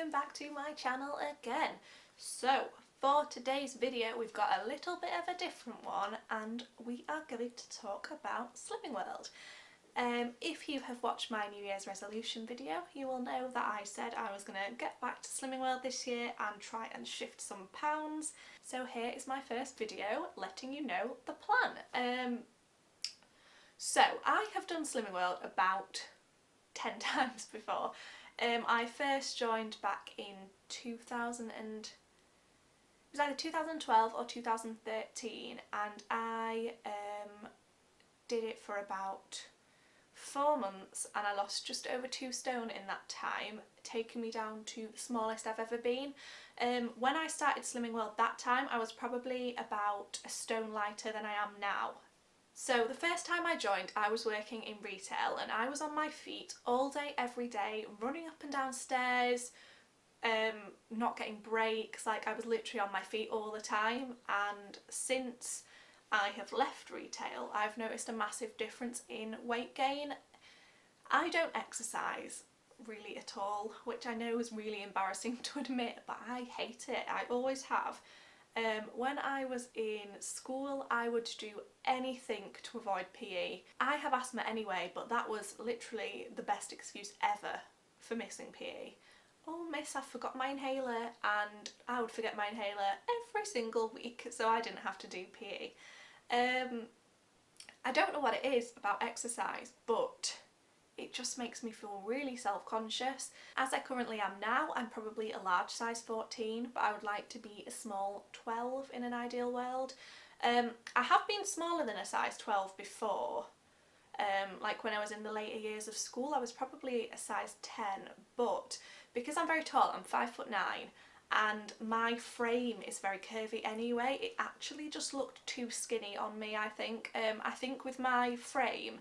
welcome back to my channel again. So for today's video we've got a little bit of a different one and we are going to talk about Slimming World. If you have watched my New Year's resolution video you will know that I said I was going to get back to Slimming World this year and try and shift some pounds. So here is my first video letting you know the plan. So I have done Slimming World about 10 times before. I first joined back in it was either 2012 or 2013, and I did it for about 4 months and I lost just over 2 stone in that time, taking me down to the smallest I've ever been. When I started Slimming World that time I was probably about a stone lighter than I am now. So the first time I joined I was working in retail and I was on my feet all day every day, running up and down stairs, not getting breaks, like I was literally on my feet all the time. And since I have left retail I've noticed a massive difference in weight gain. I don't exercise really at all, which I know is really embarrassing to admit, but I hate it. I always have. When I was in school I would do anything to avoid PE. I have asthma anyway, but that was literally the best excuse ever for missing PE. Oh miss, I forgot my inhaler, and I would forget my inhaler every single week so I didn't have to do PE. I don't know what it is about exercise, but it just makes me feel really self-conscious. As I currently am now, I'm probably a large size 14, but I would like to be a small 12 in an ideal world. I have been smaller than a size 12 before. Like when I was in the later years of school I was probably a size 10, but because I'm very tall, I'm 5'9", and my frame is very curvy anyway, it actually just looked too skinny on me, I think. I think with my frame,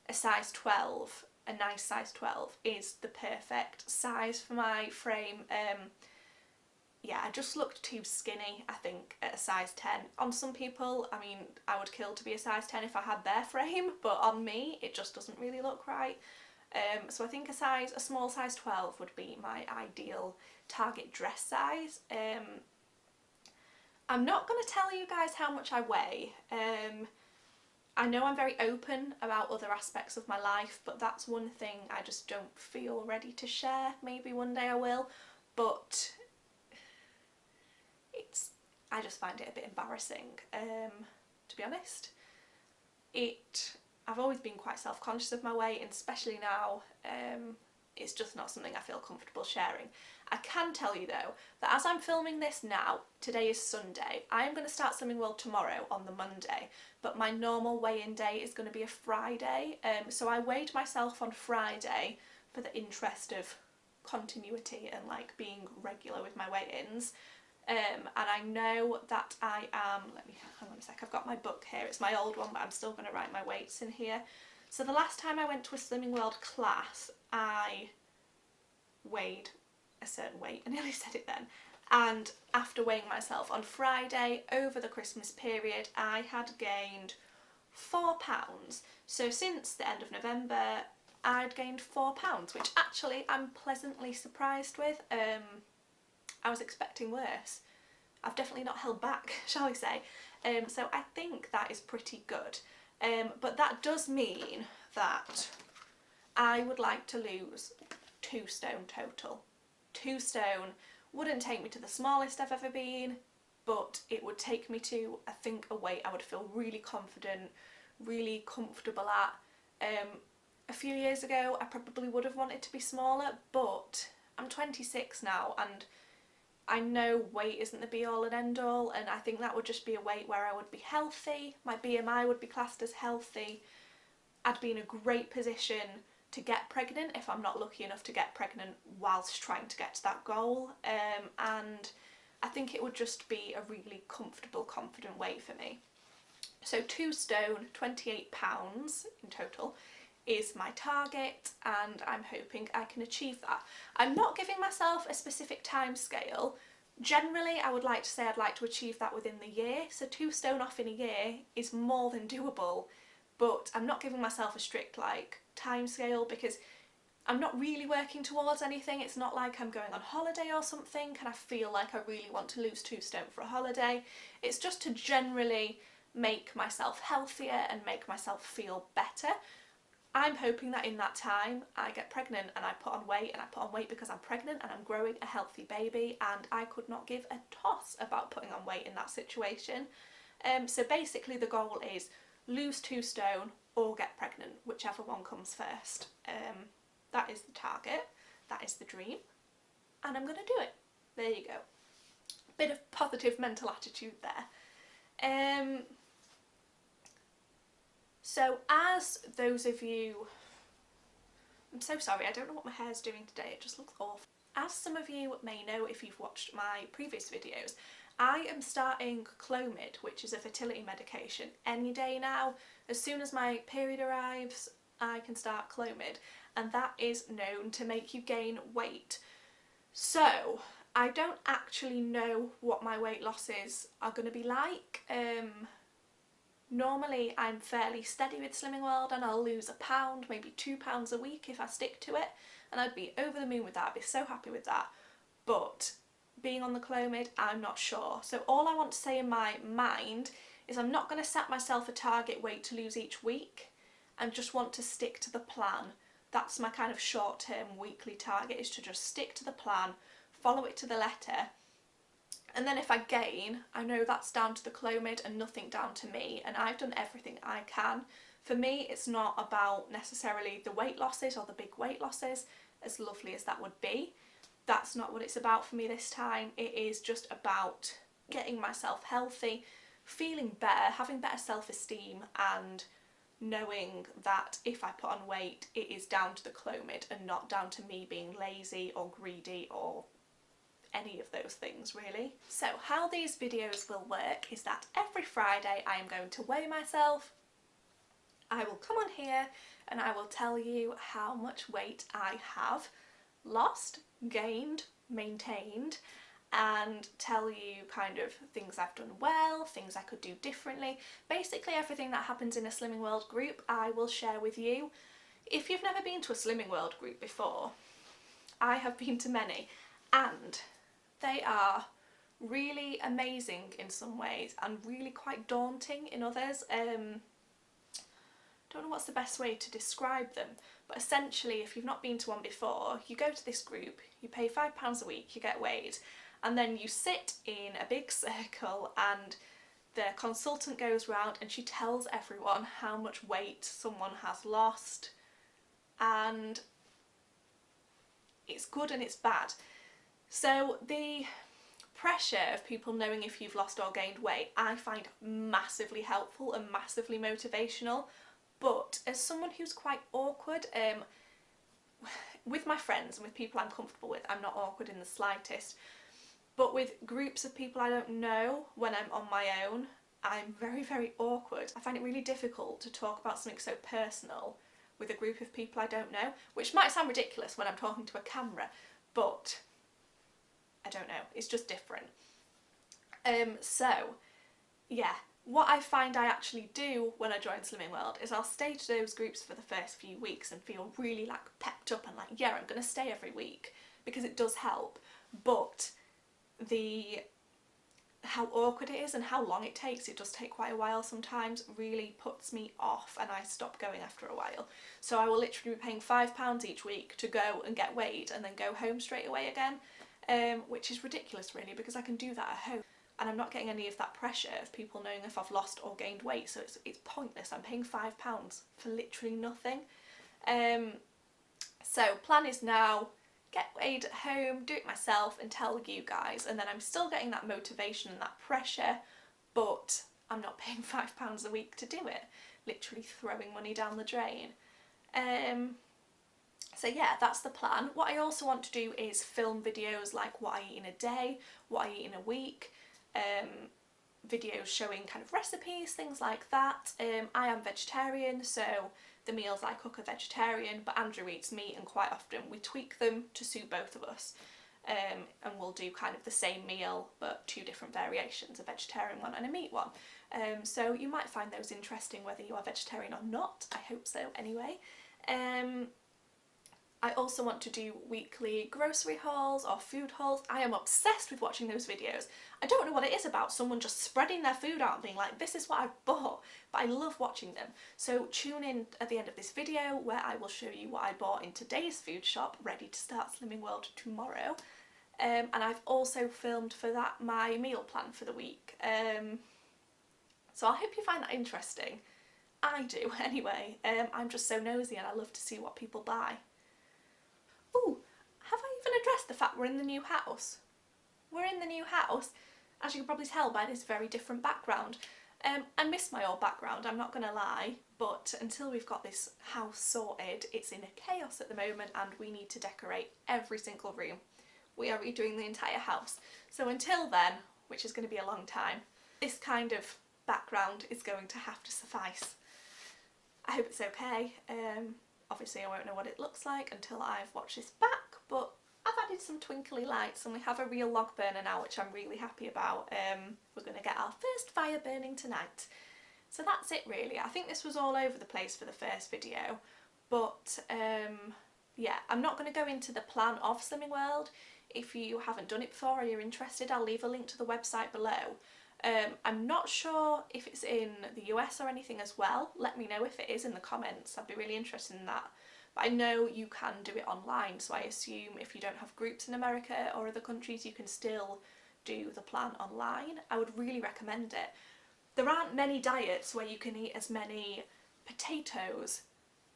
a size 12, a nice size 12 is the perfect size for my frame. Yeah, I just looked too skinny, I think, at a size 10. On some people, I mean, I would kill to be a size 10 if I had their frame, but on me it just doesn't really look right. So I think a small size 12 would be my ideal target dress size. I'm not going to tell you guys how much I weigh. I know I'm very open about other aspects of my life, but that's one thing I just don't feel ready to share. Maybe one day I will, but I just find it a bit embarrassing, to be honest. I've always been quite self-conscious of my weight, and especially now, it's just not something I feel comfortable sharing. I can tell you though that as I'm filming this now, today is Sunday, I am going to start Slimming World tomorrow on the Monday, but my normal weigh-in day is going to be a Friday, so I weighed myself on Friday for the interest of continuity and like being regular with my weigh-ins. And I know that I am, let me, hang on a sec, I've got my book here, it's my old one but I'm still going to write my weights in here. So the last time I went to a Slimming World class I weighed a certain weight, I nearly said it then, and after weighing myself on Friday over the Christmas period I had gained 4 pounds. So since the end of November I'd gained 4 pounds, which actually I'm pleasantly surprised with. I was expecting worse. I've definitely not held back, shall we say. So I think that is pretty good. But that does mean that I would like to lose 2 stone total. 2 stone wouldn't take me to the smallest I've ever been, but it would take me to, I think, a weight I would feel really confident, really comfortable at. A few years ago I probably would have wanted to be smaller, but I'm 26 now and I know weight isn't the be all and end all, and I think that would just be a weight where I would be healthy, my BMI would be classed as healthy, I'd be in a great position to get pregnant if I'm not lucky enough to get pregnant whilst trying to get to that goal, and I think it would just be a really comfortable, confident weight for me. So 2 stone, 28 pounds in total is my target, and I'm hoping I can achieve that. I'm not giving myself a specific time scale. Generally I would like to say I'd like to achieve that within the year, so 2 stone off in a year is more than doable, but I'm not giving myself a strict like time scale because I'm not really working towards anything. It's not like I'm going on holiday or something and I feel like I really want to lose 2 stone for a holiday. It's just to generally make myself healthier and make myself feel better. I'm hoping that in that time I get pregnant and I put on weight, and I put on weight because I'm pregnant and I'm growing a healthy baby, and I could not give a toss about putting on weight in that situation. So basically the goal is lose 2 stone or get pregnant, whichever one comes first. That is the target, that is the dream, and I'm going to do it. There you go. Bit of positive mental attitude there. So as those of you, I'm so sorry, I don't know what my hair's doing today, it just looks awful. As some of you may know if you've watched my previous videos, I am starting Clomid, which is a fertility medication, any day now. As soon as my period arrives, I can start Clomid, and that is known to make you gain weight. So I don't actually know what my weight losses are going to be like. Normally I'm fairly steady with Slimming World and I'll lose £1, maybe £2 a week if I stick to it, and I'd be over the moon with that. I'd be so happy with that. But being on the Clomid, I'm not sure. So all I want to say in my mind is I'm not going to set myself a target weight to lose each week. I just want to stick to the plan. That's my kind of short-term weekly target, is to just stick to the plan, follow it to the letter. And then if I gain, I know that's down to the Clomid and nothing down to me, and I've done everything I can. For me, it's not about necessarily the weight losses or the big weight losses, as lovely as that would be. That's not what it's about for me this time. It is just about getting myself healthy, feeling better, having better self-esteem, and knowing that if I put on weight, it is down to the Clomid and not down to me being lazy or greedy or any of those things really. So how these videos will work is that every Friday I am going to weigh myself. I will come on here and I will tell you how much weight I have lost, gained, maintained, and tell you kind of things I've done well, things I could do differently. Basically everything that happens in a Slimming World group I will share with you. If you've never been to a Slimming World group before, I have been to many, and they are really amazing in some ways and really quite daunting in others. Don't know what's the best way to describe them, but essentially if you've not been to one before, you go to this group, you pay £5 a week, you get weighed, and then you sit in a big circle and the consultant goes round and she tells everyone how much weight someone has lost, and it's good and it's bad. So the pressure of people knowing if you've lost or gained weight I find massively helpful and massively motivational, but as someone who's quite awkward, with my friends and with people I'm comfortable with, I'm not awkward in the slightest, but with groups of people I don't know, when I'm on my own, I'm very, very awkward. I find it really difficult to talk about something so personal with a group of people I don't know, which might sound ridiculous when I'm talking to a camera, but I don't know, it's just different. So yeah, what I find I actually do when I join Slimming World is I'll stay to those groups for the first few weeks and feel really like pepped up and like, yeah, I'm going to stay every week, because it does help. But how awkward it is and how long it takes, it does take quite a while sometimes, really puts me off and I stop going after a while. So I will literally be paying £5 each week to go and get weighed and then go home straight away again, which is ridiculous really, because I can do that at home and I'm not getting any of that pressure of people knowing if I've lost or gained weight, so it's pointless. I'm paying £5 for literally nothing. So plan is now, get weighed at home, do it myself and tell you guys, and then I'm still getting that motivation and that pressure, but I'm not paying £5 a week to do it, literally throwing money down the drain. So yeah, that's the plan. What I also want to do is film videos like what I eat in a day, what I eat in a week, videos showing kind of recipes, things like that. I am vegetarian, so the meals I cook are vegetarian, but Andrew eats meat, and quite often we tweak them to suit both of us, and we'll do kind of the same meal but 2 different variations, a vegetarian one and a meat one. So you might find those interesting whether you are vegetarian or not, I hope so anyway. I also want to do weekly grocery hauls or food hauls. I am obsessed with watching those videos. I don't know what it is about someone just spreading their food out and being like, this is what I've bought, but I love watching them. So tune in at the end of this video where I will show you what I bought in today's food shop, ready to start Slimming World tomorrow. And I've also filmed for that my meal plan for the week. So I hope you find that interesting. I do anyway. I'm just so nosy and I love to see what people buy. Ooh, have I even addressed the fact we're in the new house? We're in the new house, as you can probably tell by this very different background. I miss my old background, I'm not going to lie, but until we've got this house sorted, it's in a chaos at the moment and we need to decorate every single room. We are redoing the entire house. So until then, which is going to be a long time, this kind of background is going to have to suffice. I hope it's okay. Obviously I won't know what it looks like until I've watched this back, but I've added some twinkly lights and we have a real log burner now, which I'm really happy about. We're going to get our first fire burning tonight. So that's it really. I think this was all over the place for the first video, but yeah, I'm not going to go into the plan of Slimming World. If you haven't done it before or you're interested, I'll leave a link to the website below. I'm not sure if it's in the US or anything as well. Let me know if it is in the comments. I'd be really interested in that. But I know you can do it online, so I assume if you don't have groups in America or other countries, you can still do the plan online. I would really recommend it. There aren't many diets where you can eat as many potatoes,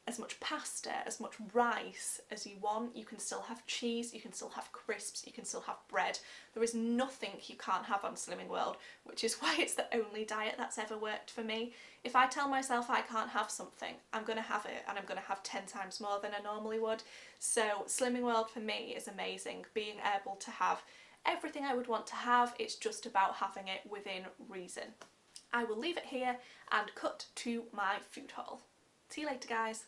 as much pasta, as much rice as you want. You can still have cheese, you can still have crisps, you can still have bread. There is nothing you can't have on Slimming World, which is why it's the only diet that's ever worked for me. If I tell myself I can't have something, I'm going to have it, and I'm going to have 10 times more than I normally would. So Slimming World for me is amazing, being able to have everything I would want to have. It's just about having it within reason. I will leave it here and cut to my food haul. See you later, guys.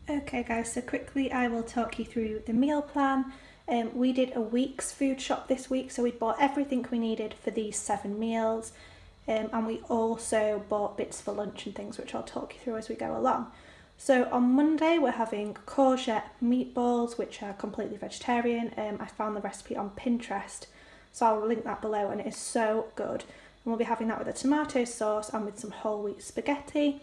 Okay guys, so quickly I will talk you through the meal plan. We did a week's food shop this week, so we bought everything we needed for these 7 meals, and we also bought bits for lunch and things, which I'll talk you through as we go along. So on Monday we're having courgette meatballs, which are completely vegetarian. I found the recipe on Pinterest, so I'll link that below, and it is so good. And we'll be having that with a tomato sauce and with some whole wheat spaghetti.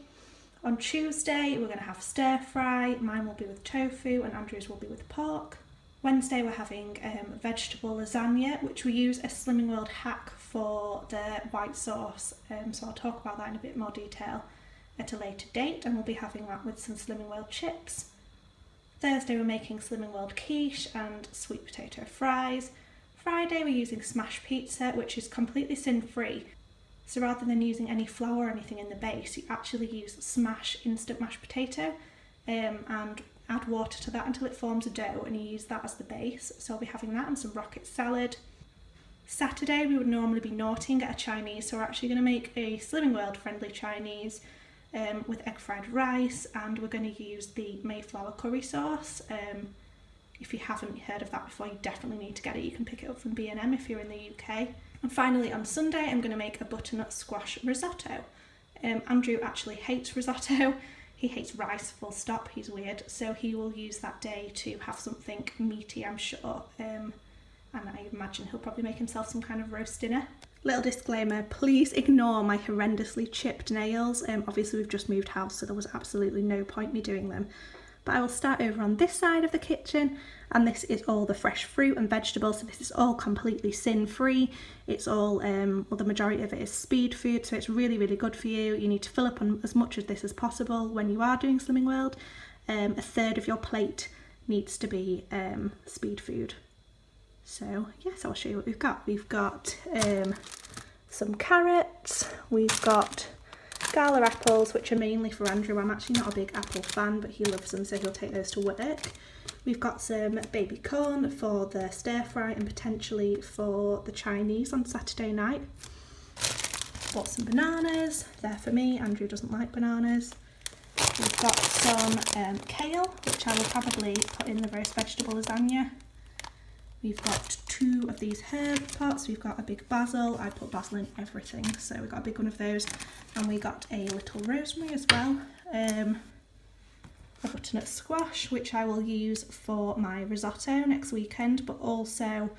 On Tuesday we're going to have stir fry. Mine will be with tofu and Andrew's will be with pork. Wednesday we're having vegetable lasagna, which we use a Slimming World hack for the white sauce, so I'll talk about that in a bit more detail at a later date, and we'll be having that with some Slimming World chips. Thursday we're making Slimming World quiche and sweet potato fries. Friday we're using smash pizza, which is completely sin-free. So rather than using any flour or anything in the base, you actually use smash instant mashed potato and add water to that until it forms a dough, and you use that as the base. So I'll be having that and some rocket salad. Saturday we would normally be naughty and get a Chinese, so we're actually going to make a Slimming World friendly Chinese with egg fried rice, and we're going to use the Mayflower curry sauce. If you haven't heard of that before, you definitely need to get it. You can pick it up from B&M if you're in the UK. And finally on Sunday I'm going to make a butternut squash risotto. Andrew actually hates risotto. He hates rice, full stop. He's weird. So he will use that day to have something meaty, I'm sure. And I imagine he'll probably make himself some kind of roast dinner. Little disclaimer, please ignore my horrendously chipped nails. Obviously we've just moved house, so there was absolutely no point me doing them. But I will start over on this side of the kitchen, and this is all the fresh fruit and vegetables, so this is all completely sin-free. It's all, well, the majority of it is speed food, so it's really, really good for you. You need to fill up on as much of this as possible when you are doing Slimming World. A third of your plate needs to be speed food. So yes, I'll show you what we've got. We've got some carrots, we've got Gala apples, which are mainly for Andrew. I'm actually not a big apple fan, but he loves them, so he'll take those to work. We've got some baby corn for the stir fry and potentially for the Chinese on Saturday night. Bought some bananas, they're for me. Andrew doesn't like bananas. We've got some kale, which I will probably put in the roast vegetable lasagna. We've got 2 of these herb pots. We've got a big basil. I put basil in everything, so we've got a big one of those. And we got a little rosemary as well. I've got butternut squash, which I will use for my risotto next weekend, but also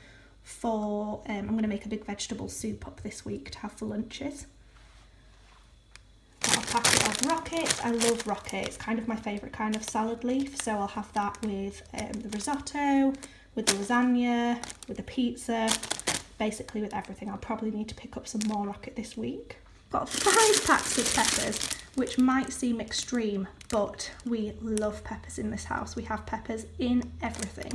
for, I'm going to make a big vegetable soup up this week to have for lunches. Got a packet of rocket. I love rocket. It's kind of my favourite kind of salad leaf, so I'll have that with the risotto, with the lasagna, with the pizza, basically with everything. I'll probably need to pick up some more rocket this week. Got 5 packs of peppers, which might seem extreme, but we love peppers in this house. We have peppers in everything.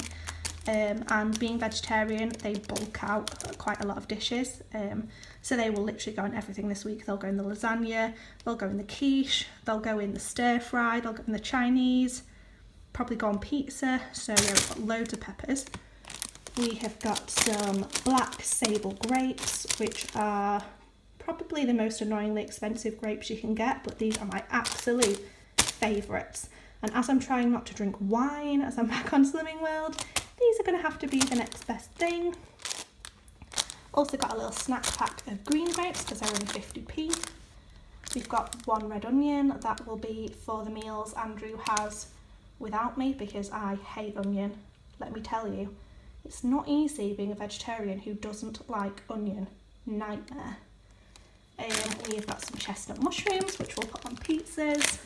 And being vegetarian, they bulk out quite a lot of dishes. So they will literally go in everything this week. They'll go in the lasagna, they'll go in the quiche, they'll go in the stir fry, they'll go in the Chinese, probably go on pizza. So yeah, we've got loads of peppers. We have got some black sable grapes, which are probably the most annoyingly expensive grapes you can get, but these are my absolute favourites. And as I'm trying not to drink wine as I'm back on Slimming World, these are going to have to be the next best thing. Also got a little snack pack of green grapes because they're only 50p. We've got 1 red onion. That will be for the meals Andrew has without me because I hate onion. Let me tell you, it's not easy being a vegetarian who doesn't like onion. Nightmare. We've got some chestnut mushrooms, which we'll put on pizzas.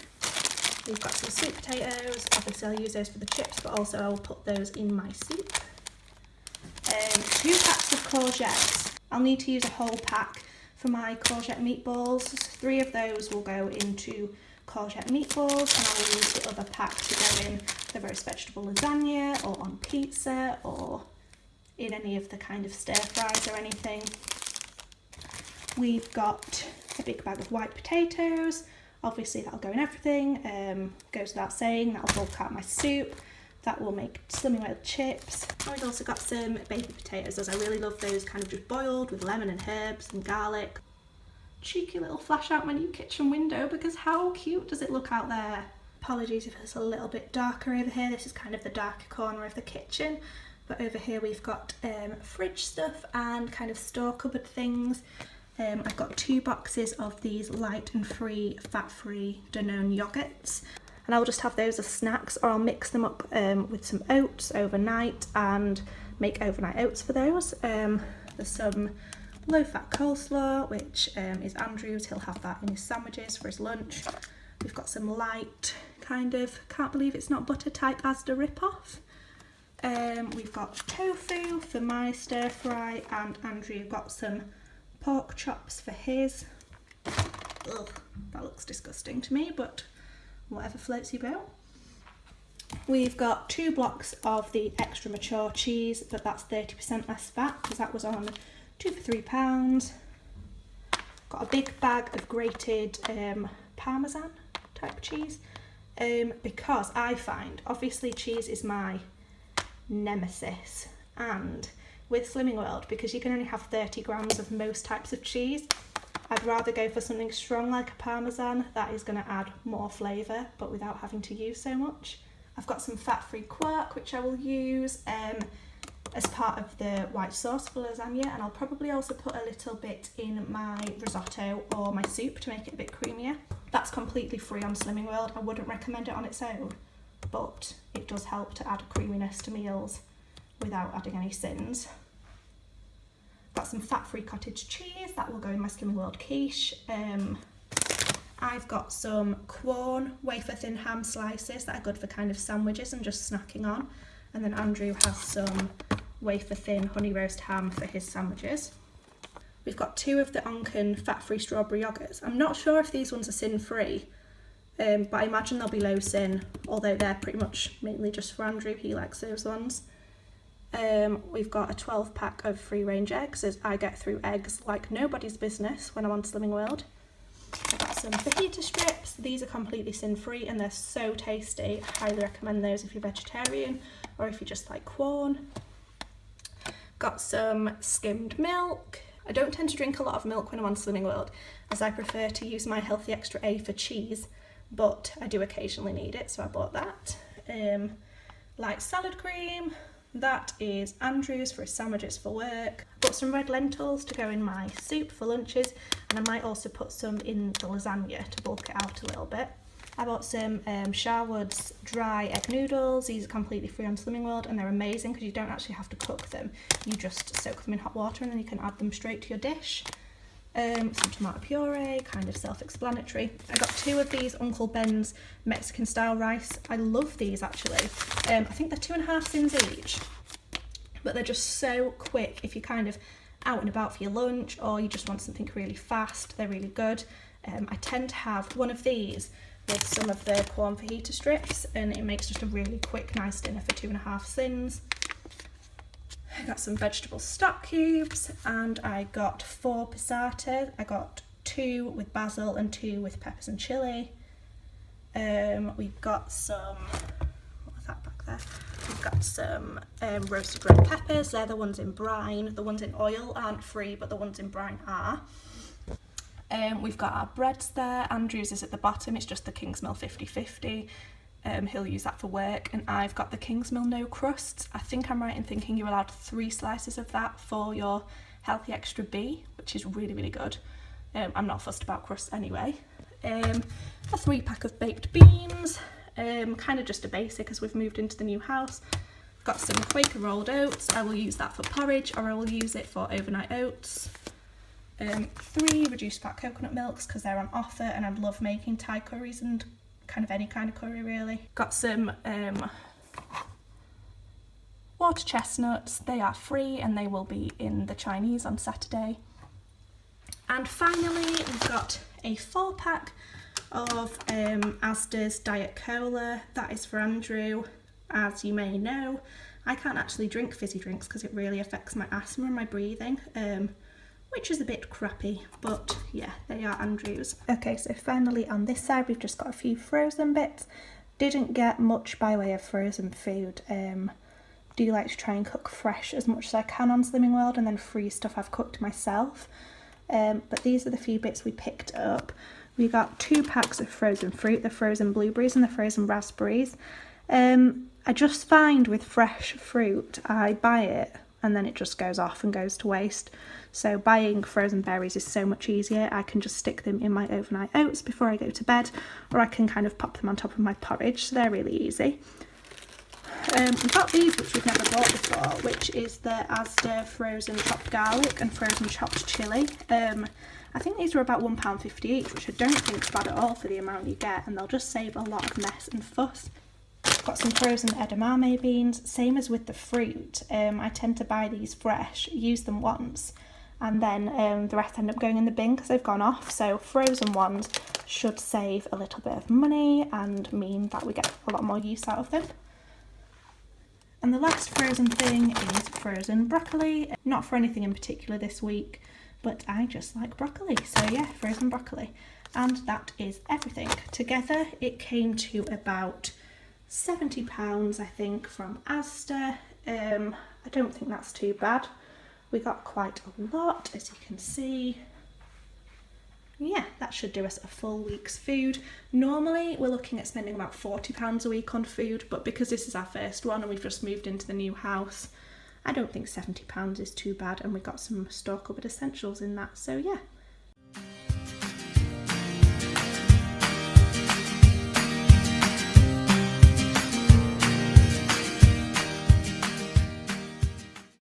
We've got some sweet potatoes. Obviously I'll use those for the chips, but also I will put those in my soup. 2 packs of courgettes. I'll need to use a whole pack for my courgette meatballs. 3 of those will go into courgette meatballs, and I will use the other pack to go in the roast vegetable lasagna or on pizza or in any of the kind of stir fries or anything. We've got a big bag of white potatoes. Obviously that'll go in everything. Goes without saying, that'll bulk out my soup. That will make Slimming World chips. And we've also got some baby potatoes, as I really love those kind of just boiled with lemon and herbs and garlic. Cheeky little flash out my new kitchen window, because how cute does it look out there? Apologies if it's a little bit darker over here. This is kind of the darker corner of the kitchen. But over here we've got fridge stuff and kind of store cupboard things. I've got 2 boxes of these light and free, fat-free Danone yogurts, and I'll just have those as snacks, or I'll mix them up with some oats overnight and make overnight oats for those. There's some low-fat coleslaw, which is Andrew's. He'll have that in his sandwiches for his lunch. We've got some light, kind of, can't believe it's not butter type Asda rip-off. We've got tofu for my stir fry, and Andrew got some pork chops for his. Ugh, that looks disgusting to me, but whatever floats your boat. We've got 2 blocks of the extra mature cheese, but that's 30% less fat because that was on 2 for £3. Got a big bag of grated Parmesan type cheese, because I find, obviously cheese is my nemesis, and with Slimming World, because you can only have 30 grams of most types of cheese, I'd rather go for something strong like a Parmesan that is going to add more flavour but without having to use so much. I've got some fat-free quark which I will use as part of the white sauce for lasagna, and I'll probably also put a little bit in my risotto or my soup to make it a bit creamier. That's completely free on Slimming World. I wouldn't recommend it on its own, but it does help to add creaminess to meals without adding any sins. Got some fat-free cottage cheese, that will go in my Slimming World quiche. I've got some Quorn wafer thin ham slices that are good for kind of sandwiches and just snacking on. And then Andrew has some wafer thin honey roast ham for his sandwiches. We've got 2 of the Onken fat-free strawberry yogurts. I'm not sure if these ones are sin-free, but I imagine they'll be low sin, although they're pretty much mainly just for Andrew, he likes those ones. We've got a 12 pack of free range eggs, as I get through eggs like nobody's business when I'm on Slimming World. I've got some fajita strips. These are completely sin free and they're so tasty. I highly recommend those if you're vegetarian or if you just like Quorn. Got some skimmed milk. I don't tend to drink a lot of milk when I'm on Slimming World, as I prefer to use my Healthy Extra A for cheese, but I do occasionally need it, so I bought that. Light salad cream. That is Andrew's for his sandwiches for work. Got some red lentils to go in my soup for lunches, and I might also put some in the lasagna to bulk it out a little bit. I bought some Sharwood's dry egg noodles. These are completely free on Slimming World and they're amazing because you don't actually have to cook them. You just soak them in hot water and then you can add them straight to your dish. Some tomato puree, kind of self-explanatory. I got 2 of these Uncle Ben's Mexican style rice. I love these actually. I think they're 2.5 cents each, but they're just so quick if you're kind of out and about for your lunch or you just want something really fast. They're really good. I tend to have one of these with some of the corn fajita strips and it makes just a really quick, nice dinner for 2.5 cents. I got some vegetable stock cubes and I got 4 passatas. I got 2 with basil and 2 with peppers and chilli. We've got some, what was that back there? We've got some roasted red peppers. They're the ones in brine. The ones in oil aren't free, but the ones in brine are. We've got our breads there. Andrew's is at the bottom. It's just the Kingsmill 50/50. He'll use that for work, and I've got the Kingsmill no crusts. I think I'm right in thinking you're allowed 3 slices of that for your healthy extra B, which is really, really good. I'm not fussed about crusts anyway. A 3-pack of baked beans, kind of just a basic as we've moved into the new house. Got some Quaker rolled oats. I will use that for porridge or I will use it for overnight oats. 3 reduced fat coconut milks because they're on offer and I love making Thai curries and kind of any kind of curry really. Got some water chestnuts. They are free and they will be in the Chinese on Saturday. And finally we've got a 4-pack of Asda's Diet Cola. That is for Andrew. As you may know, I can't actually drink fizzy drinks because it really affects my asthma and my breathing, which is a bit crappy, but yeah, they are Andrew's. Okay, so finally on this side we've just got a few frozen bits. Didn't get much by way of frozen food. Do like to try and cook fresh as much as I can on Slimming World and then freeze stuff I've cooked myself. But these are the few bits we picked up. We got 2 packs of frozen fruit, the frozen blueberries and the frozen raspberries. I just find with fresh fruit, I buy it and then it just goes off and goes to waste. So buying frozen berries is so much easier. I can just stick them in my overnight oats before I go to bed, or I can kind of pop them on top of my porridge, so they're really easy. We've got these which we've never bought before, which is the Asda frozen chopped garlic and frozen chopped chilli. I think these are about £1.50 each, which I don't think is bad at all for the amount you get, and they'll just save a lot of mess and fuss. Got some frozen edamame beans, same as with the fruit. I tend to buy these fresh, use them once, and then the rest end up going in the bin because they've gone off. So frozen ones should save a little bit of money and mean that we get a lot more use out of them. And the last frozen thing is frozen broccoli. Not for anything in particular this week, but I just like broccoli. So yeah, frozen broccoli. And that is everything. Together it came to about £70 I think from Asda. I don't think that's too bad. We got quite a lot, as you can see. Yeah, that should do us a full week's food. Normally we're looking at spending about £40 a week on food, but because this is our first one and we've just moved into the new house, I don't think £70 is too bad, and we got some store cupboard essentials in that, so yeah.